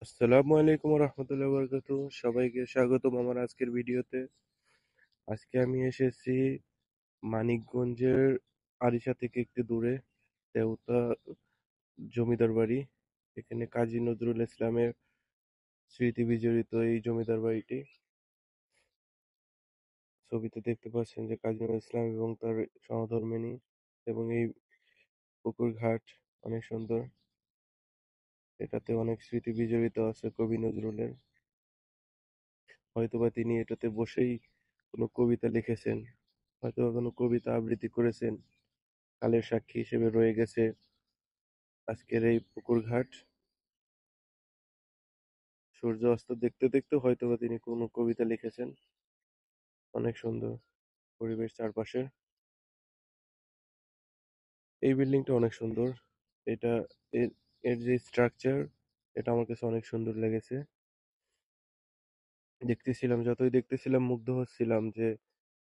আসসালামু আলাইকুম রহমতুল্লাহ বরকাতু। সবাইকে স্বাগতম আমার আজকের ভিডিওতে। আজকে আমি এসেছি মানিকগঞ্জের আরিচা থেকে একটু দূরে তেওতা জমিদার বাড়ি। এখানে কাজী নজরুল ইসলামের স্মৃতি বিজড়িত এই জমিদার বাড়িটি। ছবিতে দেখতে পাচ্ছেন যে কাজী নজরুল ইসলাম এবং তার সহধর্মিণী, এবং এই পুকুর ঘাট অনেক সুন্দর। এটাতে অনেক স্মৃতি বিজড়িত আছে কবি নজরুলের। হয়তোবা তিনি এটাতে বসেই কোনো কবিতা লিখেছেন, হয়তোবা কোনো কবিতা আবৃত্তি করেছেন। কালের সাক্ষী হিসেবে রয়ে গেছে আজকের এই পুকুর ঘাট। সূর্য অস্ত দেখতে দেখতে হয়তোবা তিনি কোনো কবিতা লিখেছেন। অনেক সুন্দর পরিবেশ চারপাশে। এই বিল্ডিংটা অনেক সুন্দর। এটা এর এর যে স্ট্রাকচার, এটা আমার কাছে অনেক সুন্দর লেগেছে। যতই দেখতেছিলাম মুগ্ধ হচ্ছিলাম যে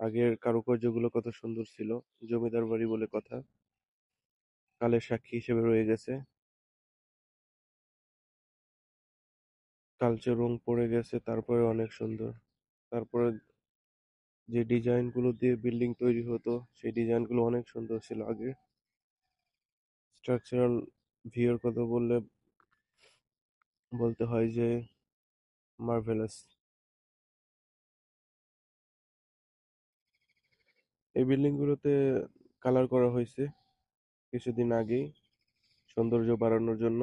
আগের কারুকার্যগুলো কত সুন্দর ছিল। জমিদার বাড়ি বলে কথা, কালের সাক্ষী হিসেবে রয়ে গেছে। কালচে রং পড়ে গেছে, তারপরে অনেক সুন্দর। তারপরে যে ডিজাইন গুলো দিয়ে বিল্ডিং তৈরি হতো, সেই ডিজাইন গুলো অনেক সুন্দর ছিল আগে। স্ট্রাকচারাল ভিউর কথা বলতে হয় যে মার্ভেলাস। এই বিল্ডিং গুলোতে কালার করা হয়েছে কিছুদিন আগেই, সৌন্দর্য বাড়ানোর জন্য।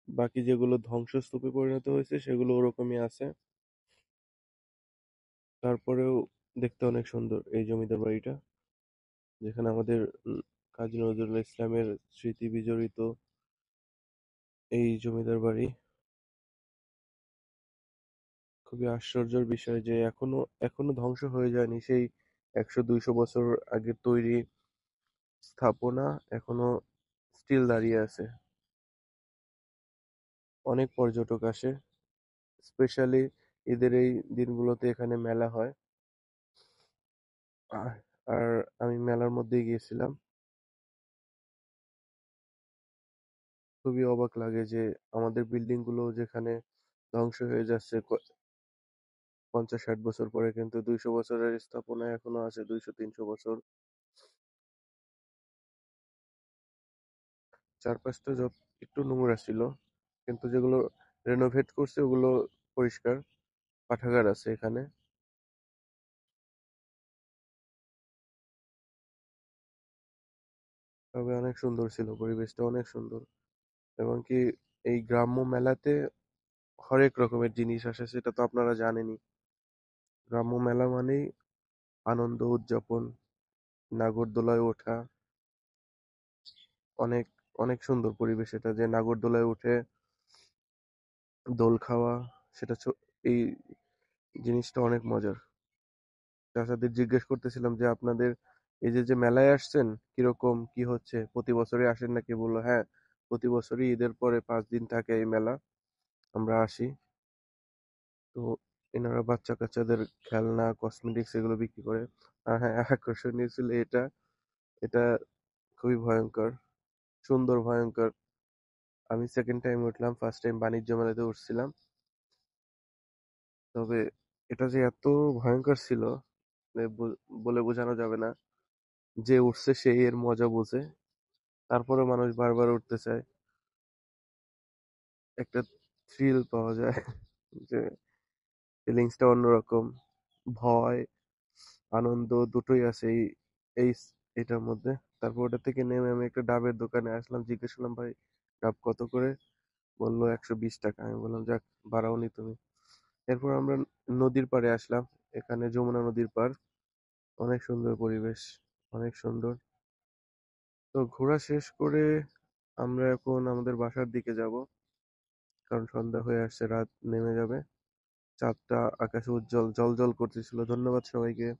বাকি যেগুলো ধ্বংসস্তূপে পরিণত হয়েছে সেগুলো ওরকমই আছে। তারপরেও দেখতে অনেক সুন্দর এই জমিদার বাড়িটা, যেখানে আমাদের কাজী নজরুল ইসলামের স্মৃতি বিজড়িত এই জমিদার বাড়ি। খুবই আশ্চর্যের বিষয় যে এখনো এখনো ধ্বংস হয়ে যায়নি সেই 100-200 বছর আগের তৈরি স্থাপনা, এখনো স্টিল দাঁড়িয়ে আছে। অনেক পর্যটক আসে, স্পেশালি ঈদের এই দিনগুলোতে এখানে মেলা হয়। আর আর আমি মেলার মধ্যেই গিয়েছিলাম। খুবই অবাক লাগে যে আমাদের বিল্ডিং গুলো যেখানে ধ্বংস হয়ে যাচ্ছে 50-60 বছর পরে, কিন্তু 200 বছরের স্থাপনা এখনো আছে, 200-300 বছর। চারপাশটা একটু নোংরা ছিল, কিন্তু যেগুলো রেনোভেট করছে ওগুলো পরিষ্কার। পাঠাগার আছে এখানে। তবে অনেক সুন্দর ছিল, পরিবেশটা অনেক সুন্দর। এবং কি এই গ্রাম্য মেলাতে হরেক রকমের জিনিস আসে, সেটা তো আপনারা জানেনই। গ্রাম্য মেলা মানেই আনন্দ উদযাপন, নাগরদোলায় ওঠা। অনেক অনেক সুন্দর পরিবেশ এটা, যে নাগরদোলায় উঠে দোল খাওয়া। সেটা এই জিনিসটা অনেক মজার। চাচাদের জিজ্ঞেস করতেছিলাম যে আপনাদের এই যে যে মেলায় আসছেন, কিরকম কি হচ্ছে, প্রতি বছরই আসেন নাকি? বললো হ্যাঁ, প্রতি বছরই ঈদের পরে 5 দিন থাকে এই মেলা, আমরা আসি। তো এনারা বাচ্চা কাচ্চাদের খেলনা, কসমেটিক্স এগুলো বিক্রি করে। আর হ্যাঁ, আকর্ষণীয় ছিল এটা। এটা খুবই ভয়ঙ্কর, সুন্দর ভয়ঙ্কর। আমি সেকেন্ড টাইম উঠলাম, ফার্স্ট টাইম বাণিজ্য মেলাতে উঠছিলাম। তবে এটা যে এত ভয়ঙ্কর ছিল বলে বোঝানো যাবে না। যে উঠছে সেই এর মজা বোঝে। তারপরে মানুষ বারবার উঠতে চায়, একটা থ্রিল পাওয়া যায় যে ফিলিংসটা অন্যরকম। ভয়, আনন্দ দুটোই আছে এই এটার মধ্যে। তারপর ওটা থেকে নেমে আমি একটা ডাবের দোকানে আসলাম, জিজ্ঞেস করলাম ভাই ডাব কত করে? বললো 120 টাকা। আমি বললাম যাক, বাড়াওনি তুমি। এরপর আমরা নদীর পাড়ে আসলাম, এখানে যমুনা নদীর পাড়। অনেক সুন্দর পরিবেশ, অনেক সুন্দর। তো ঘোরা শেষ করে আমরা এখন আমাদের বাসার দিকে যাব, কারণ সন্ধ্যা হয়ে আসছে, রাত নেমে যাবে। চাঁদটা আকাশে উজ্জ্বল জলজল করতেছিল। ধন্যবাদ সবাইকে।